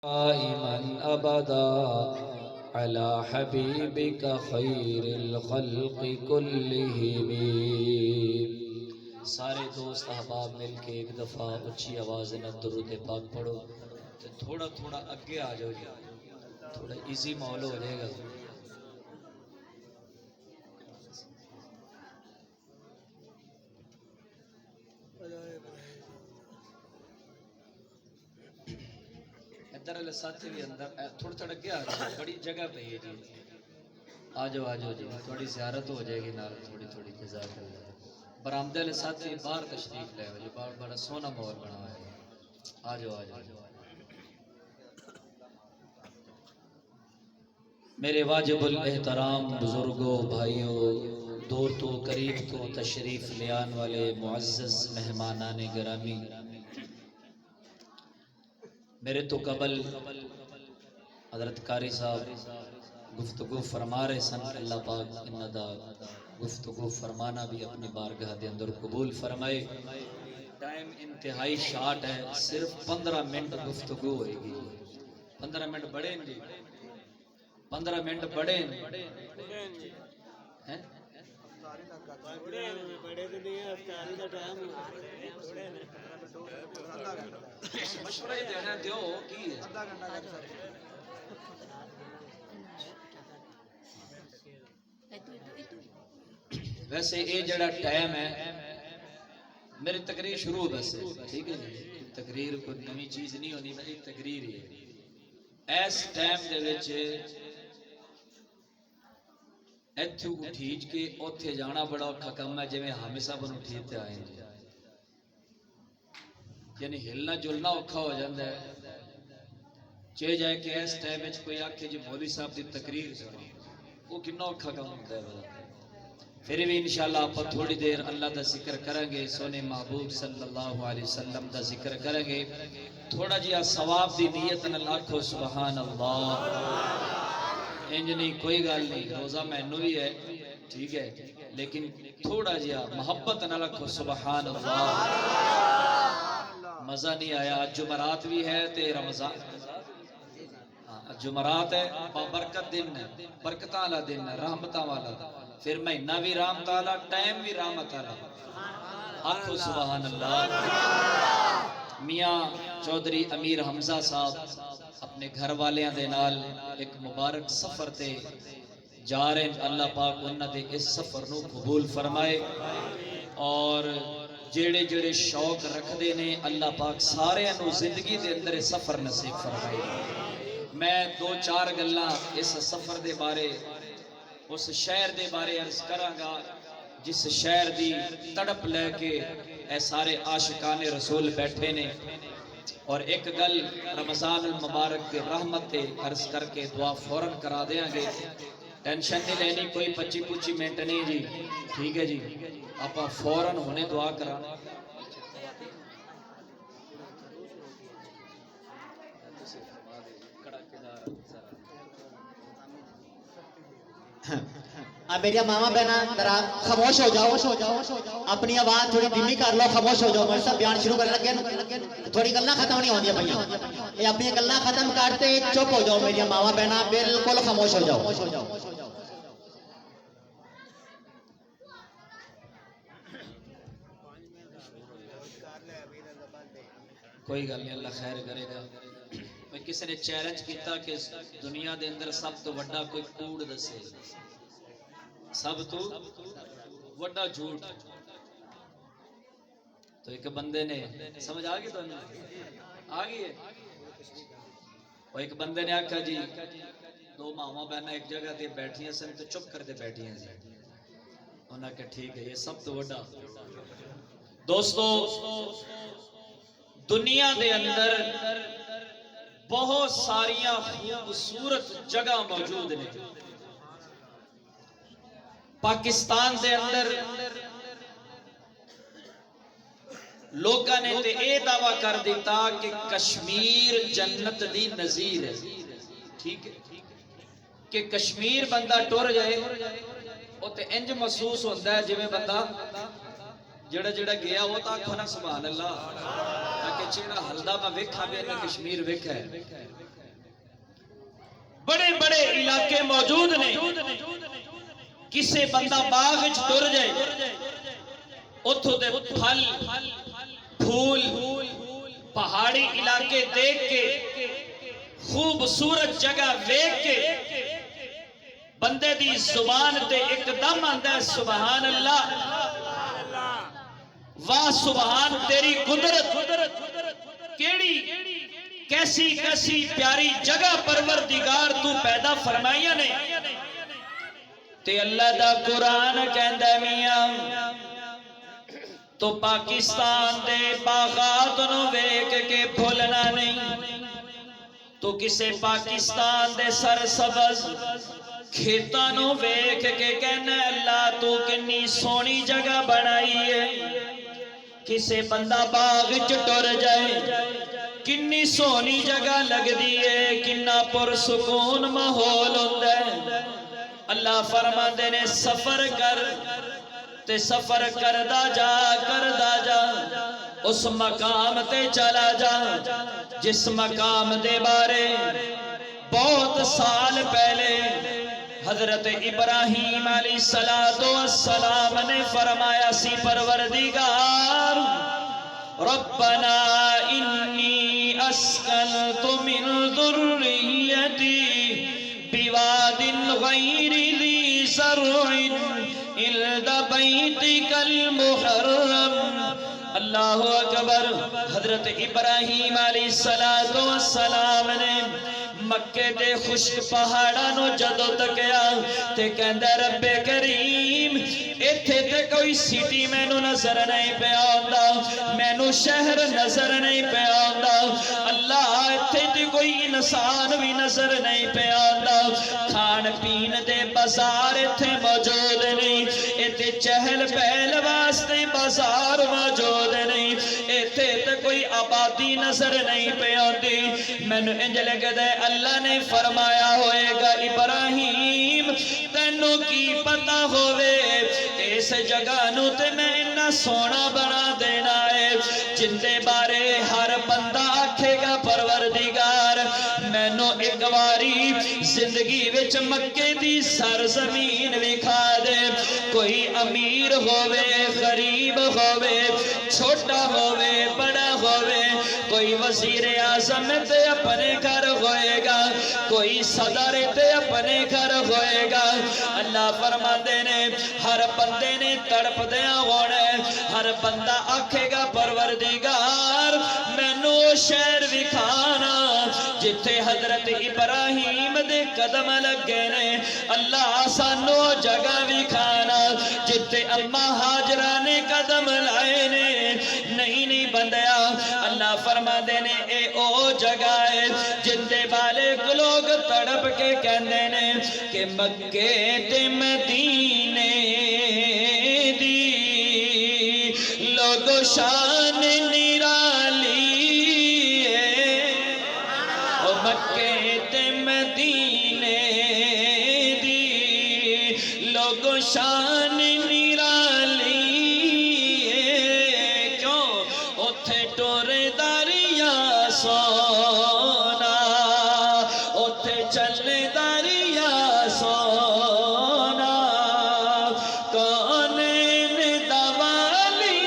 دائما ابدا على حبیبک خیر الخلق کلہم۔ سارے دوست احباب مل کے ایک دفعہ اچھی آواز میں درود پاک پڑھو، تھوڑا تھوڑا اگے آ جاؤ جی، تھوڑا ایزی ماحول ہو جائے گا۔ ادھر والے ساتھی بھی اندر تھوڑا تھوڑا اگے آ جاؤ، بڑی جگہ پہ ہے جی، آ جاؤ جی، تھوڑی زیارت ہو جائے گی نال تھوڑی تھوڑی جزاک اللہ۔ برآمدے والے ساتھی باہر تشریف لے آؤ جی، بڑا سونا ماحول بنا ہوا ہے، آ جاؤ۔ میرے واجب الاحترام بزرگوں، بھائیوں، دور تو قریب تو تشریف لے آنے والے معزز مہمانان گرامی، میرے تو قبل حضرت قاری صاحب گفتگو فرما رہے سن، اللہ پاک انہاں دا گفتگو فرمانا بھی اپنی بارگاہ دے اندر قبول فرمائے۔ ٹائم انتہائی شارٹ ہے، صرف 15 منٹ گفتگو ہوئے گی۔ 15 منٹ بڑے ہیں جی، 15 منٹ بڑے ہیں۔ مشورہ ہی دینا دیو کی ہے۔ ویسے یہ جڑا ٹائم ہے، میری تقریر شروع بس ٹھیک ہے جی، تقریر کوئی نئی چیز نہیں ہونی، میری تقریر ہی ہے۔ اس ٹائم دے وچ ایتھوں اٹھیج کے اوتھے جانا بڑا اوکھا کم ہے، جویں حامد صاحب نوں اٹھیتے آئے ہیں، یعنی ہلنا جلنا اوکھا ہو جاتا ہے۔ چاہے جائے کہ اس ٹائم وچ کوئی آکھے جی مولوی صاحب دی تقریر سنو، وہ کتنا اوکھا کام ہوتا ہے بڑا۔ پھر بھی انشاءاللہ آپ تھوڑی دیر اللہ دا ذکر کریں گے، سونے محبوب صلی اللہ علیہ وسلم دا ذکر کریں گے، تھوڑا جہا ثواب دی نیت نال آکھو سبحان اللہ۔ انج نہیں کوئی گل نہیں، روزہ مینوں بھی ہے ٹھیک ہے، لیکن تھوڑا جہا محبت نال آکھو سبحان اللہ۔ مزہ نہیں آیا، جمعرات بھی ہے تے رمضان، جمعرات ہے برکت دن ہے، برکتاں والا دن ہے، رحمتاں والا، پھر مہینہ بھی رحمت والا، ٹائم بھی رحمت والا، آکھو سبحان اللہ۔ میاں چودھری امیر حمزہ صاحب اپنے گھر والیاں دے نال ایک مبارک سفر تے جا رہے ہیں، اللہ پاک انہاں دے اس سفر نو قبول فرمائے، اور جڑے جڑے شوق رکھدے نے اللہ پاک سارے نو زندگی دے اندر سفر نصیب فرمائے۔ میں دو چار گلاں اس سفر دے بارے، اس شہر دے بارے عرض کراں گا جس شہر دی تڑپ لے کے اے سارے عاشقان رسول بیٹھے نے، اور ایک گل رمضان المبارک کے رحمت تے عرض کر کے دعا فوراں کرا دیاں گے، ٹینشن نہیں لینی، کوئی 25 منٹ نہیں جی ٹھیک ہے جی، آپ فوراً ہونے دعا کرانا۔ میری ماما بہنا ذرا خاموش ہو جاؤ، اپنی آواز تھوڑی دھیمی کر لو، خاموش ہو جاؤ، میرے صاحب بیان شروع کرنے لگے، تھوڑی گلاں ختم نہیں ہوندیاں پئیاں، یہ اپنی گلاں ختم کرتے چپ ہو جاؤ میری ماما بہنا، بالکل خاموش ہو جاؤ۔ کوئی گل نہیں، اللہ خیر کرے گا۔ کسی نے چیلنج کیتا کہ دنیا دے اندر سب تو وڈا کوئی کوڑ دسے، سب تو وڈا جھوٹ، تو ایک بندے نے سمجھ آ گئی، تو آ گئی ہے، اور ایک بندے نے آکھا جی دو ماواں بہناں ایک جگہ تے بیٹھیاں سن تو چپ کر کے بیٹھیاں سی، انہاں کہا ٹھیک ہے یہ سب تو وڈا۔ دوستو دنیا دے اندر بہت ساریاں خوبصورت جگہ موجود نے، پاکستان دے اندر لوگاں نے تے اے دعویٰ کر دیتا کہ کشمیر جنت دی نظیر ہے، ٹھیک ہے کہ کشمیر بندہ ٹر جائے وہ تے انج محسوس ہوتا ہے جویں بندہ جڑا جڑا گیا وہ تاکھو نا سبحان اللہ، تاکہ چیڑا ہلدا میں ویکھا بے نا کشمیر ویکھا ہے، بڑے بڑے علاقے موجود نے کسے بندہ باغ وچ ٹر جائے اتھوں دے پھل پھول پہاڑی علاقے دیکھ کے خوبصورت جگہ دیکھ کے بندے دی زبان تے ایک دم آندا ہے سبحان اللہ، واہ سبحان تیری قدرت، کیڑی کیسی کیسی پیاری جگہ پروردگار تو پیدا فرمائیاں نے۔ تے اللہ دا قرآن کہندا ہے میاں تو پاکستان دے باغات نو ویکھ کے بھولنا نہیں، تو کسے پاکستان دے سرسبز کھیتاں نو ویکھ کے کہنا اللہ تو کنی سونی جگہ بنائی ہے۔ کسے بندہ باغ وچ ٹر جائے کنی سونی جگہ لگ دیئے، کنا پرسکون ماحول ہوندا ہے۔ اللہ فرماندے نے سفر کر تے سفر کردا جا اس مقام تے چلا جا جس مقام دے بارے بہت سال پہلے حضرت ابراہیم علیہ السلام نے فرمایا سی پروردگار ربنا انی اسکنت من ذریتی بواد غیر ذی زرع عند بیتک المحرم۔ اللہ اکبر۔ حضرت ابراہیم علیہ السلام نے مکے دے خشک پہاڑاں نو جدو تکیا تے کہندا رب کریم ایتھے تے کوئی سٹی مینوں نظر نہیں پیا آندا، مینوں شہر نظر نہیں پیا آندا، اللہ ایتھے تے کوئی انسان بھی نظر نہیں پیا آندا، کھان پین دے بازار ایتھے موجود نہیں، ایتھے چہل پہل واسطے بازار موجود نہیں، ایتھے تے کوئی آبادی نظر نہیں پہ آندی۔ مینوں انج لگدا ہے اللہ نے فرمایا ہوئے گا ابراہیم تینوں کی پتہ ہوئے اس جگہ نو تے میں اتنا سونا بنا دینا ہے جن دے بارے ہر بندہ آکھے گا پروردگار مینوں ایک واری زندگی وچ مکے دی سرزمین وکھا دے، کوئی امیر ہووے غریب ہووے چھوٹا ہووے بڑا ہووے، کوئی وزیر اعظم تے اپنے گھر ہوئے گا، کوئی صدر تے اپنے گھر ہوئے گا۔ اللہ فرماندے نے ہر بندے نے تڑپ دیا ہونا ہے، ہر بندہ آکھے گا پروردگار مینوں شہر وکھانا جتھے حضرت ابراہیم دے قدم لگے نے، اللہ سانو جگہ وکھانا جتھے اما ہاجرہ نے قدم لائے نے۔ نہیں بندیا اللہ فرما دینے اے او جگہ ہے جن دے بالک لوگ تڑپ کے کہندے نے کہ مکے تے مدینے دی لوگو شان نرالی ہے، او مکے تے مدینے دی لوگو شان نرالی ہے، کیوں اتھے ٹورے دریا سونا اتھے چلے دریا سونا کونین دوالی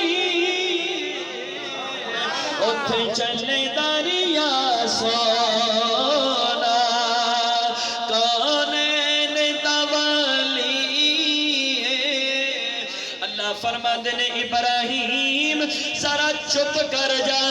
اتھے چلے دریا سونا کونین دوالی۔ اللہ فرماندے نے ابراہیم ذرا چپ کر جا،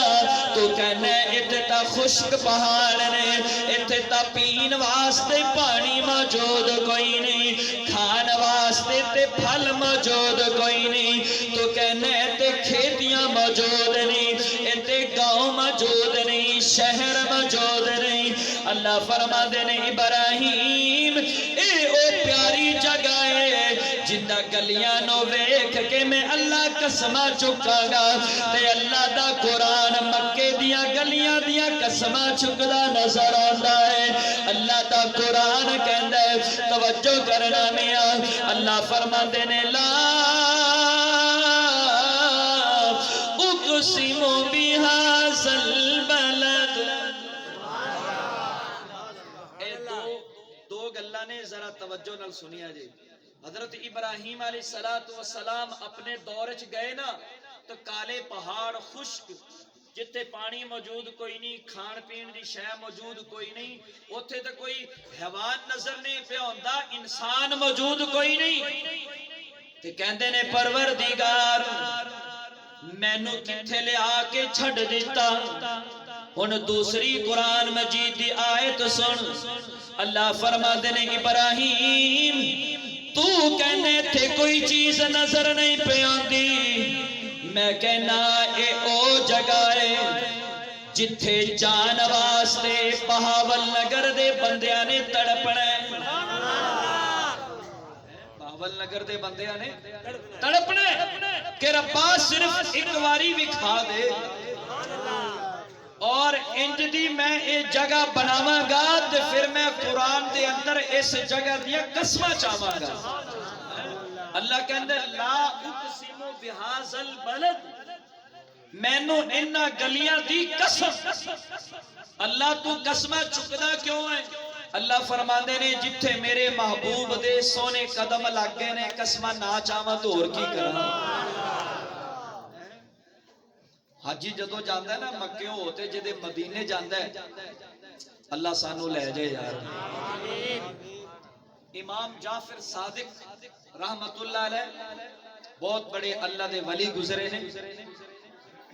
تو کہنے اتھے تا خشک پہاڑ نے، اتھے تا پین واسطے پانی موجود کوئی نہیں، کھان واسطے تے پھل موجود کوئی نہیں، تو کہنے تے کھیتیاں موجود نہیں، اتھے گاؤں موجود نہیں، شہر موجود نہیں۔ اللہ فرما دینے ابراہیم اے او پیاری جگہ ہے جندہ گلیاں نو ویکھ کے میں اللہ قسمہ چکا گا، تے اللہ دا قرآن مکے دیاں گلیاں دیاں قسمہ چکدا نظر آندا ہے۔ اللہ دا قرآن کہندا ہے توجہ کرنا میاں، اللہ فرما دینے لا اقسم بہذا البلد گلاں نے ذرا توجہ نال سنیا جی حضرت ابراہیم علیہ السلام اپنے دور چ گئے نا تو کالے پہاڑ خشک جتے پانی موجود کوئی نہیں کھان پین دی شے موجود کوئی نہیں اوتھے تے کوئی حیوان نظر نہیں پیا ہوندا انسان موجود کوئی نہیں تے کہندے نے پروردگار مینوں کتھے لے آ کے چھڈ دتا ہن دوسری قرآن مجید دی آیت سن اللہ فرماندے نے ابراہیم تو کہنے تھے کوئی چیز نظر نہیں پہ آندی میں کہنا اے او جگہ ہے جتھے جان واسطے بہاول نگر دے بندیاں نے تڑپنا ہے بہاول نگر دے بندیاں نے تڑپنا ہے کہ ربا صرف ایک واری وکھا دے اور انج دی میں اے جگہ بناواں گا تے پھر میں قرآن دے اندر اس جگہ دیا قسمہ چاہواں گا اللہ کہندے لا اقسم بہذا البلد مینوں انہاں گلیاں دی قسم اللہ تو قسمہ چکدا کیوں ہے اللہ فرماندے نے جتھے میرے محبوب دے سونے قدم لگ گئے نے قسمہ نہ چاہواں تو اور کی کراں حاجی جدو جاندا ہے نا مکے ہوتے جدے مدینے جاندا ہے اللہ سانو لے جائے یار امام جعفر صادق رحمت اللہ علیہ بہت بڑے اللہ دے ولی گزرے نے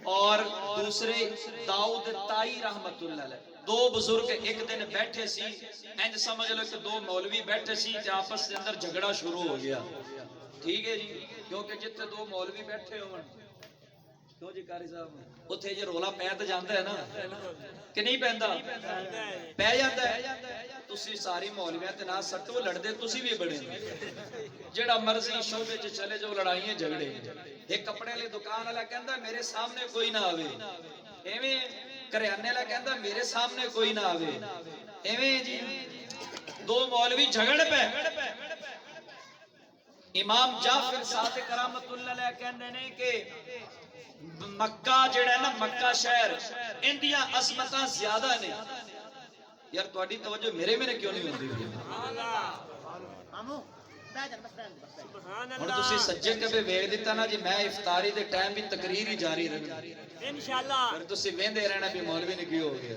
اور دوسرے داؤد تائی رحمت اللہ علیہ دو بزرگ ایک دن بیٹھے سی انج سمجھ لو کہ دو مولوی بیٹھے سی تے آپس کے اندر جھگڑا شروع ہو گیا ٹھیک ہے جی کیونکہ جتنے دو مولوی بیٹھے ہون کیوں جی قاری صاحب اتھے جی رولا پہ تے جاندا ہے نا کہ نہیں پیندا پہ جاندا ہے تسی ساری مولویاں تے نہ سٹو لڑدے تسی بھی بڑے جڑا مرضی شعبے چ چلے جو لڑائیاں جھگڑے ایک کپڑے والی دکان والا کہندا میرے سامنے کوئی نہ آوے ایویں کریانے والا کہندا میرے سامنے کوئی نہ آوے ایویں جی دو مولوی جھگڑ پے امام جعفر صادق رحمت اللہ علیہ کہندے نے کہ مکہ جڑا ہے نا مکہ شہر اندیاں عظمتاں زیادہ نے یار تہاڈی توجہ میرے کیوں نہیں ہوندی ہن تسی سجے کبے ویکھ دتا نا جی میں افطاری دے ٹائم بھی تقریر ہی جاری رہنا انشاءاللہ پھر تسی ویندے رہنا بھی مولوی نے کی ہو گیا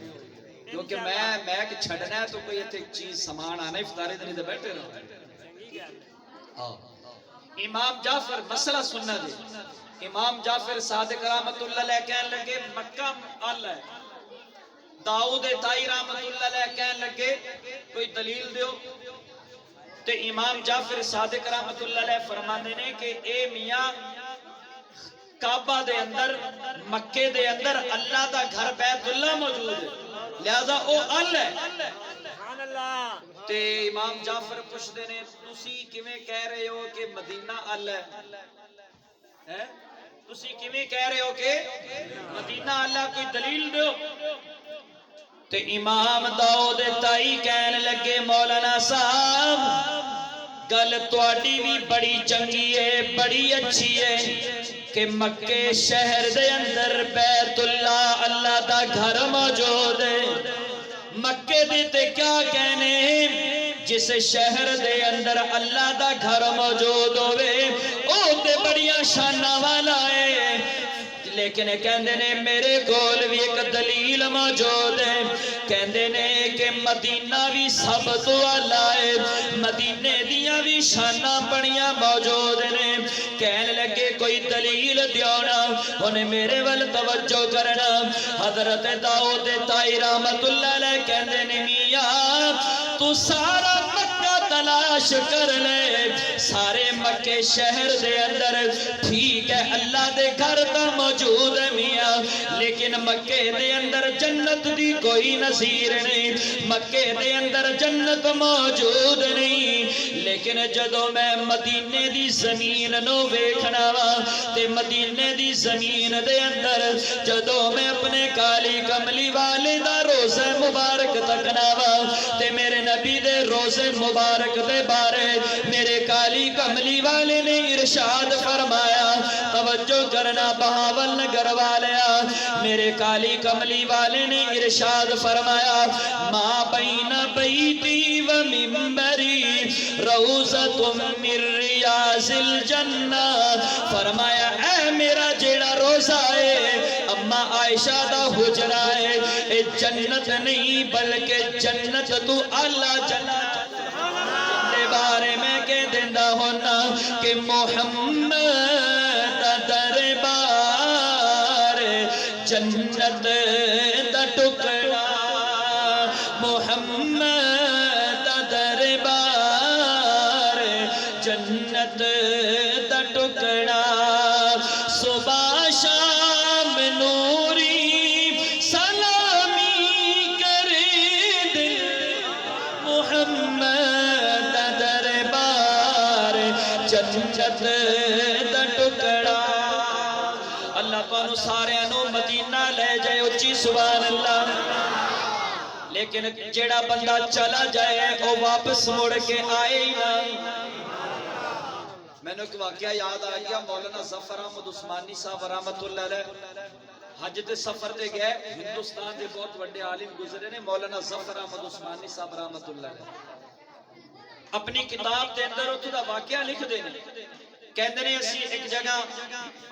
کیونکہ میں کہ چھڈنا ہے تو کوئی ایتھے چیز سامان آنا افطاری دے نہیں تے بیٹھے رہو ہاں امام جعفر مسئلہ سننا جی امام جعفر صادق رحمت اللہ علیہ کہنے لگے مکہ اللہ ہے داؤد تائی رحمت اللہ علیہ کہنے لگے کوئی دلیل دیو تے امام جعفر صادق رحمت اللہ علیہ فرماندے نے کہ اے میاں کعبہ دے اندر مکے دے اندر اللہ دا گھر بیت اللہ موجود ہے لہذا او اللہ ہے تے امام جعفر پوچھدے نے تسی کیویں کہہ رہے ہو کہ مدینہ اللہ ہے تسی کیویں کہہ رہے ہو کہ مدینہ اللہ کوئی دلیل دیو تے امام داؤد تائی کہنے لگے مولانا صاحب گل تواڈی بھی بڑی چنگی ہے بڑی اچھی ہے کہ مکے شہر دے اندر بیت اللہ اللہ دا گھر موجود ہے مکے دے تے کیا کہنے جس شہر دے اندر اللہ دا گھر موجود ہوئے او تے بڑیاں شانہ والا ہے لیکن کہندے نے میرے کول بھی ایک دلیل موجود ہے کہندے نے کہ مدینہ بھی سب تو اعلیٰ ہے مدینے دیاں بھی شانہ بڑیاں موجود نے کہنے لگے کوئی دلیل دیونا انہیں میرے ول توجہ کرنا حضرت داؤد تائی رحمت اللہ علیہ کہندے نے میاں تو سارا مکہ تلاش کر لے سارے مکے شہر دے اندر ٹھیک ہے اللہ دے گھر تا موجود ہے میاں لیکن مکے دے اندر جنت دی کوئی نظیر نہیں مکے دے اندر جنت موجود نہیں لیکن جدو میں مدینے دی زمین نو ویکھنا وا تے مدینے دی زمین دے اندر جدو میں اپنے کالی کملی والے دا روزہ مبارک تکنا وا تے میرے نبی دے روزے مبارک دے بارے میرے کالی کملی والے نے ارشاد فرمایا توجہ کرنا بہاول نگر والیا میرے کالی کملی والے نے ارشاد فرمایا ما بین بیتی و منبری روضۃ من ریاض الجنہ، فرمایا اے میرا جیڑا روزہ ہے اما عائشہ دا حجرہ ہے، اے جنت نہیں بلکہ جنت تو اعلیٰ جنت دے بارے میں کہہ دیندہ ہونا کہ محمد دا دربار جنت دا ٹکڑا، محمد دا دربار جنت دا ٹکڑا، صبح شام نوری سلامی کرے دے، محمد دا دربار جنت دا ٹکڑا۔ اللہ تو سارے انو مدینہ لے جائے اچھی سبحان اللہ، لیکن جیڑا بندہ چلا جائے وہ واپس مڑ کے آئے ہی نہ۔ میں نے ایک واقعہ یاد آ گیا، مولانا ظفر احمد عثمانی صاحب رحمت اللہ علیہ حج دے سفر دے گئے، ہندوستان دے بہت بڑے عالم گزرے نے مولانا ظفر احمد عثمانی صاحب رحمت اللہ علیہ، اپنی کتاب دے اندر اتھو دا واقعہ لکھ دے نے، کہندے نے اسی ایک جگہ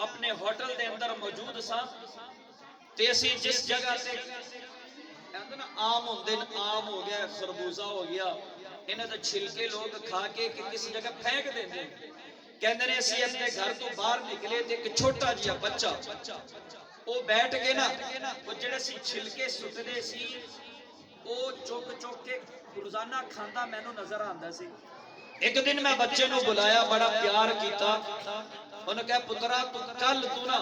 اپنے ہوٹل دے اندر موجود سا تے اسی جس جگہ تے کہندے نا آم ہوندے، آم ہو گیا، خربوزہ ہو گیا، انہیں تو چھلکے لوگ کھا کے کسی جگہ پھینک دیندے، کہندے نے اسی اپنے گھر تو باہر نکلے تے ایک چھوٹا جیا بچہ وہ بیٹھ کے نا وہ جڑے سی چھلکے سٹدے سی وہ چوک چوک کے روزانہ کھاندا مینوں نظر آندا سی۔ ایک دن میں بچے نو بلایا، بڑا پیار کیتا، انہوں کہا پترا تو کل تو نا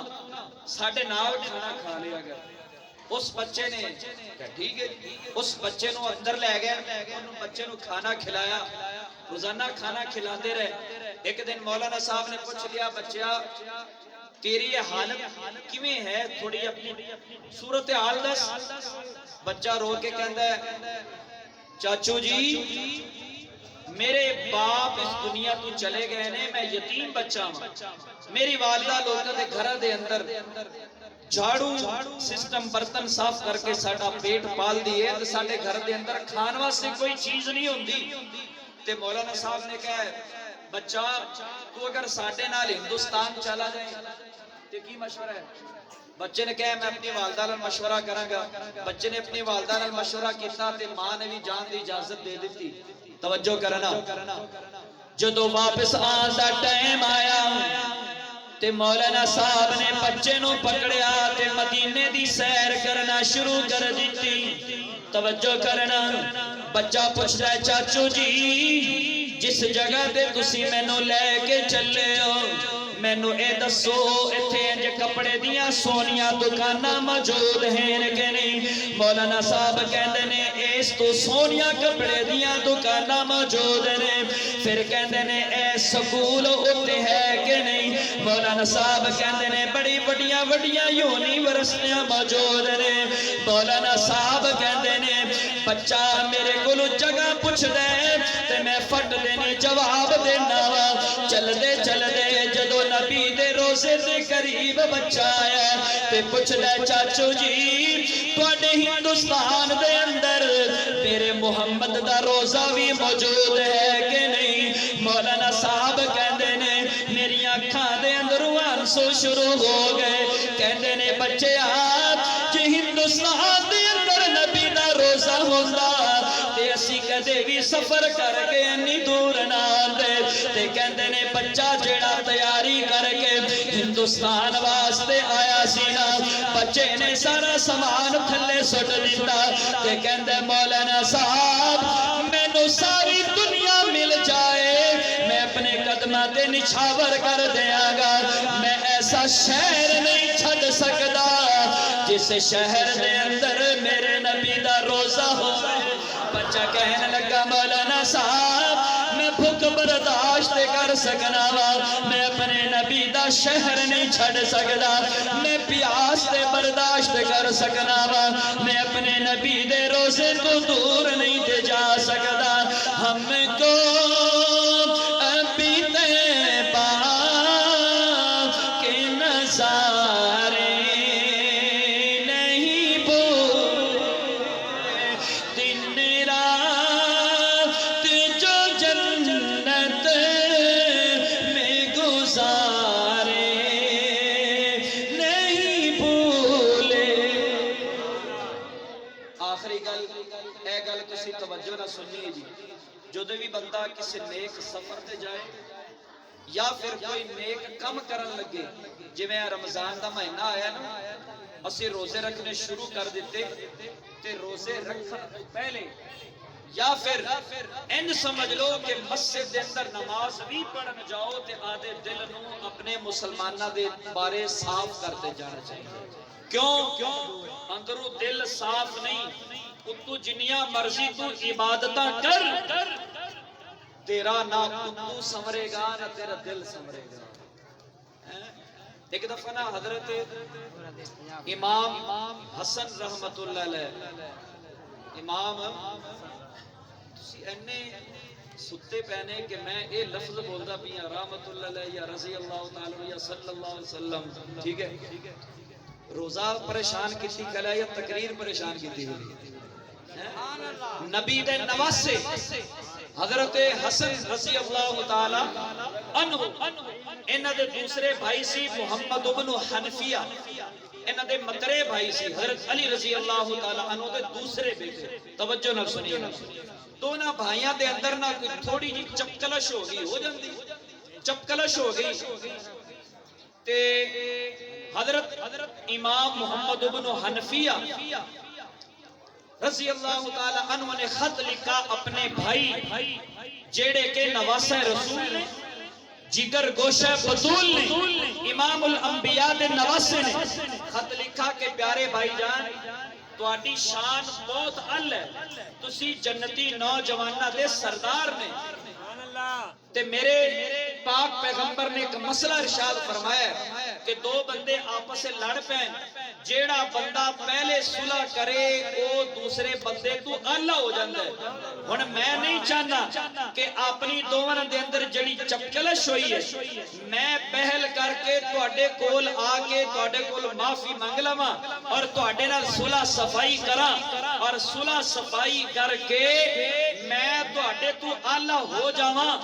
ساڈے نال کھانا کھا لیا گیا۔ اس بچے نے کہا ٹھیک ہے، اس بچے نو اندر لے گیا، انہوں بچے نو کھانا کھلایا، روزانہ کھانا کھلاتے رہے۔ ایک دن مولانا صاحب نے پوچھ لیا بچیا تیری یہ حالت کیویں ہے، تھوڑی اپنی صورت حال دس۔ بچہ رو کے کہندا ہے چاچو جی میرے باپ اس دنیا تو چلے گئے نے، میں یتیم بچہ ہوں، میری والدہ لوگوں دے گھر دے اندر جھاڑو سسٹم برتن صاف کر کے ساڈا پیٹ پال دیے تے ساڈے گھر دے اندر کھان واسطے کوئی چیز نہیں ہوندی۔ تے مولانا صاحب نے کہا بچہ تو اگر ساڈے نال ہندوستان چلا جائے تے کی مشورہ ہے؟ بچے نے کہا میں اپنی والدہ نال مشورہ کراں گا۔ بچے نے اپنی والدہ نال مشورہ کیتا تے ماں نے بھی جان دی اجازت دے دیتی۔ توجہ کرنا، جدو واپس آن دا ٹائم آیا تے مولانا صاحب نے بچے نو پکڑیا تے مدینے دی سیر کرنا شروع کر دیتی۔ توجہ کرنا، بچہ پوچھتا ہے چاچو جی جس جگہ تے تسی مینوں لے کے چلے ہو مینوں اے دسو ایتھے انج کپڑے دیاں سونیاں دکاناں موجود ہیں کہ نہیں؟ مولانا صاحب کہندے نے اس تو سونیاں کپڑے دیاں دکاناں موجود نے۔ پھر کہندے نے اے سکول اوتے ہے کہ نہیں؟ مولانا صاحب کہندے نے بڑی بڑیاں وڈیاں یونیورسٹیاں موجود نے۔ مولانا صاحب کہندے نے بچہ میرے کولو جگہ پوچھ دے تے میں فٹ دینے جواب دینا وا۔ چل دے جدو نبی دے روزے دے قریب بچہ آیا تے پوچھ دے چاچو جی تواڈے ہندوستان دے اندر میرے محمد دا روزہ بھی موجود ہے کہ نہیں؟ مولانا صاحب کہندے نے میری اکھاں دے اندر آنسو شروع ہو گئے، کہندے نے بچے آپ جے ہندوستان دے اندر نبی دا روزہ ہوندا تے اسی کدے بھی سفر کر کے انی دور نہ آندے۔ تے کہندے نے بچہ جیڑا تیاری کر کے ہندوستان واسطے آیا سی نا بچے نے سارا سامان تھلے سٹ دیتا تے کہندے مولانا صاحب مینوں ساری دنیا مل جائے میں اپنے قدماں تے نچھاور کر دیاں گا، میں ایسا شہر نہیں چھڈ سکدا جس شہر دے اندر میرے نبی دا روزہ ہو۔ بچہ کہنے لگا مولانا صاحب میں بھوک برداشت کر سکنا وا، میں اپنے نبی دا شہر نہیں چھڑ سکدا، میں پیاس تے برداشت کر سکنا وا، میں اپنے نبی دے روزے تو دور نہیں تے جا سکدا۔ ہم کو ابھی طیبہ کے نظارے نہیں بھولے، دن رات جو جنت گل تسی توجہ نہ سنیے جی، جدو بھی بندہ کسی نیک سفر تے جائے یا پھر کوئی نیک کم کرن لگے، جی میں رمضان دا مہینہ آیا نا، اسی روزے رکھنے شروع کر دیتے تے روزے رکھن پہلے یا پھر ان سمجھ لو کہ مسجد دے اندر نماز بھی پڑھن جاؤ تے آدھے دل نو اپنے مسلمانہ دے بارے صاف کرتے جانا چاہیے. کیوں؟ اندروں دل صاف نہیں، اتو جنیاں مرضی تو عبادتاں کر، تیرا نہ اتو سمرے گا نہ تیرا دل سمرے گا. ایک دفعہ نا حضرت امام حسن رحمت اللہ علیہ امام تسی اینے ستے پہنے کہ میں اے لفظ بولدا پیاں رحمت اللہ علیہ یا رضی اللہ تعالی یا صلی اللہ علیہ وسلم، ٹھیک ہے، روزہ پریشان کیتی کلا یا تقریر پریشان کیتی ہوئی نبی دے نواسے حضرت حسن رضی اللہ تعالی عنہ، انہاں دے دوسرے بھائی سی محمد ابن حنفیہ، انہاں دے مترے بھائی سی حضرت علی رضی اللہ تعالی عنہ دے دوسرے بیٹے. توجہ نہ سنیے، دونوں بھائیاں دے اندر نہ کوئی تھوڑی جی چپکلش ہو گئی، ہو جاندی چپکلش ہو گئی تے حضرت امام محمد ابن حنفیہ رضی اللہ تعالی عنہ نے خط لکھا اپنے بھائی جیڑے کے نواسہ رسول نے، جگر گوشہ بطول نے، امام الانبیاء دے نواسے نے، خط لکھا کہ پیارے بھائی جان تواڈی شان بہت ال ہے، تسی جنتی نوجواناں دے سردار نے، تے میرے پاک پیغمبر نے ایک مسئلہ ارشاد فرمایا کہ دو بندے آپس سے لڑ پین، جیڑا بندہ پہلے صلح کرے وہ دوسرے بندے تو اعلیٰ ہو جاندہ ہے. ہن میں نہیں چاہنا کہ اپنی دوواں دے اندر جڑی چپکلش ہوئی ہے میں پہل کر کے تواڈے کول آ کے تواڈے کول معافی مانگ لواں اور تواڈے نال صلح صفائی کراں، اور صلح صفائی کر کے میں تواڈے تو اعلیٰ ہو جاواں.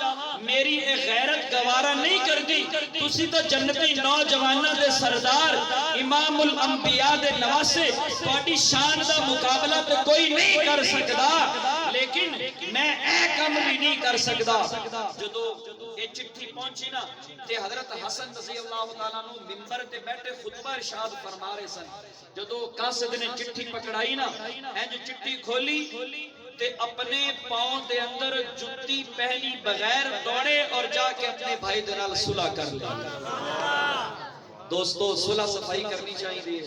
میری اے غیرت گوارا نہیں کردی، تسی تو جنتی نوجواناں دے سردار امام الانبیاء دے نواسے، تواڈی شان دا مقابلہ تو کوئی نہیں کر سکدا، لیکن میں اے کم بھی نہیں کر سکدا. جدو یہ چٹھی پہنچی نا تے حضرت حسن رضی اللہ تعالیٰ عنہ منبر تے بیٹھے خطبہ ارشاد فرما رہے سن. جدو قاصد نے چٹھی پکڑائی نا، اے جو چٹھی کھولی تے اپنے پاؤں دے اندر جتی پہنی بغیر دوڑے اور جا کے اپنے بھائی دے نال صلح کر لی. دوستو صلح صفائی کرنی چاہیے.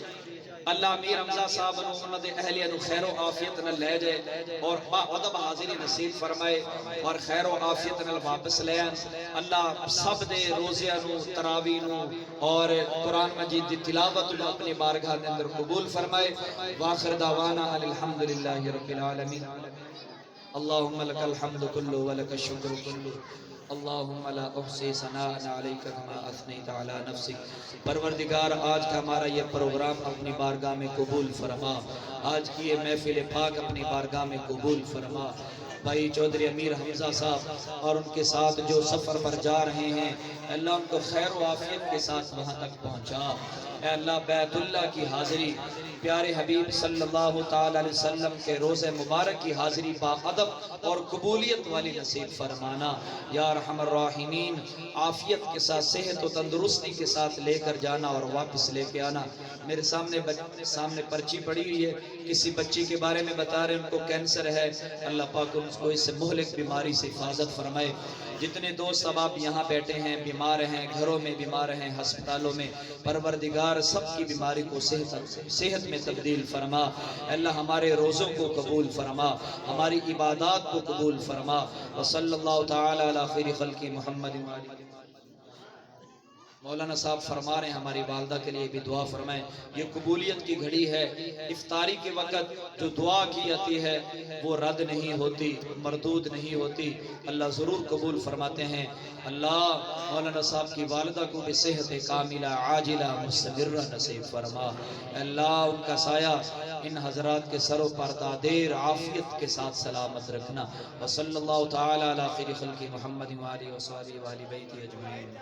اللہ امیر حمزہ صاحب نو انہاں دے اہلیہ نو خیر و عافیت نال لے جائے اور با ادب حاضری نصیب فرمائے اور خیر و عافیت نال واپس لے آن. اللہ سب دے روزیاں نو، تراویح نو اور قرآن مجید دی تلاوت نو اپنی بارگاہ دے اندر قبول فرمائے. واخر دعوانا الحمدللہ رب العالمین. اللہم لک الحمد کلو ولک الشکر کلو، اللہم لا احصی ثناء علیک کما اثنیت علی نفسک. پروردگار آج کا ہمارا یہ پروگرام اپنی بارگاہ میں قبول فرما، آج کی یہ محفل پاک اپنی بارگاہ میں قبول فرما. بھائی چودھری امیر حمزہ صاحب اور ان کے ساتھ جو سفر پر جا رہے ہیں، اللہ ان کو خیر و عافیت کے ساتھ وہاں تک پہنچا. اے اللہ بیت اللہ کی حاضری، پیارے حبیب صلی اللہ تعالی علیہ وسلم کے روز مبارک کی حاضری با ادب اور قبولیت والی نصیب فرمانا. یا ارحم الراحمین، عافیت کے ساتھ صحت و تندرستی کے ساتھ لے کر جانا اور واپس لے کے آنا. میرے سامنے پرچی پڑی ہوئی ہے، کسی بچی کے بارے میں بتا رہے ہیں ان کو کینسر ہے. اللہ پاک ان کو اس سے مہلک بیماری سے حفاظت فرمائے. جتنے دوست اب آپ یہاں بیٹھے ہیں، بیمار ہیں، گھروں میں بیمار ہیں، ہسپتالوں میں، پروردگار سب کی بیماری کو صحت میں تبدیل فرما. اللہ ہمارے روزوں کو قبول فرما، ہماری عبادات کو قبول فرما. وصلی اللہ تعالی علی خیر خلق محمد. مولانا صاحب فرما رہے ہیں ہماری والدہ کے لیے بھی دعا فرمائیں. یہ قبولیت کی گھڑی ہے، افطاری کے وقت جو دعا کی جاتی ہے وہ رد نہیں ہوتی، مردود نہیں ہوتی. اللہ ضرور قبول فرماتے ہیں. اللہ مولانا صاحب کی والدہ کو بھی صحت کاملہ عاجلہ مستمرہ نصیب فرما. اللہ ان کا سایہ ان حضرات کے سروں پر دادیر عافیت کے ساتھ سلامت رکھنا. وصلی اللہ تعالی علی خیر خلق محمد و آلہ و صحبہ و اہل بیت اجمعین.